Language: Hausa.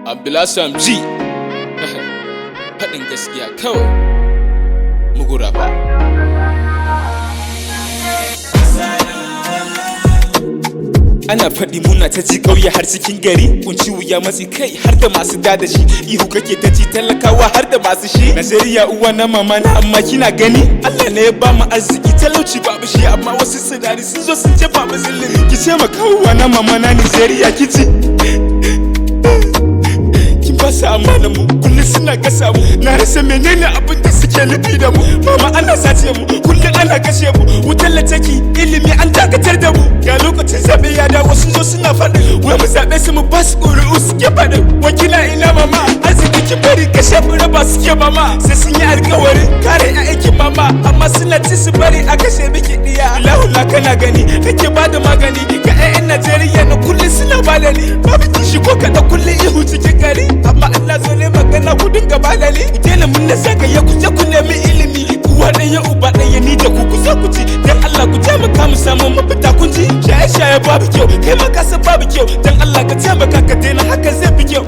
Abdulhassan G faɗin gaskiya kawai mugura ba. Ana faɗi muna ta ji ƙauye har cikin gari, kunci wuya matsi kai har da masu da shi, ihu kake ta ji talakawa har da masu shi. Najeriya uwa na mama na amma kina gani, Allah ne ya ba mu arziki, talauci babu shi amma wasu sinari sun zo sun jefa mu zillin. Ki ce ma kawuwa na mama na Najeriya kici kin ba su amana mu, kullum suna gasa mu, na rasa menene abin da suke nufi da mu. Mama ana sace mu, kullum ana kashe mu, wutar lantarki ilimi an dakatar da mu. Ga lokacin zaɓe ya dawo sun zo suna faɗin wai mu zaɓe su mu ba su ƙuri'u suke faɗin wakila ina mama arziki kin bari kashe mu raba suke mama. Sai sun yi alƙawarin kare ƴaƴanki mama amma suna ci su bari a kashe miki ɗiya. Lahula kana gani kake ba da magani ga ƴaƴan Najeriya na kullum suna balali, babu kishi ko kaɗa kullum ihu cikin gari. Amma Allah zo ne magana ku dinga balali, ku daina mun na zagaye ku je ku nemi ilimi. Uwa ɗaya uba ɗaya ni da ku zo ku ci, dan Allah ku taimaka mu samu mafita kun ji. Shaye-shaye babu kyau, kai ma ka san babu kyau, dan Allah ka taimaka ka daina haka zai fi kyau.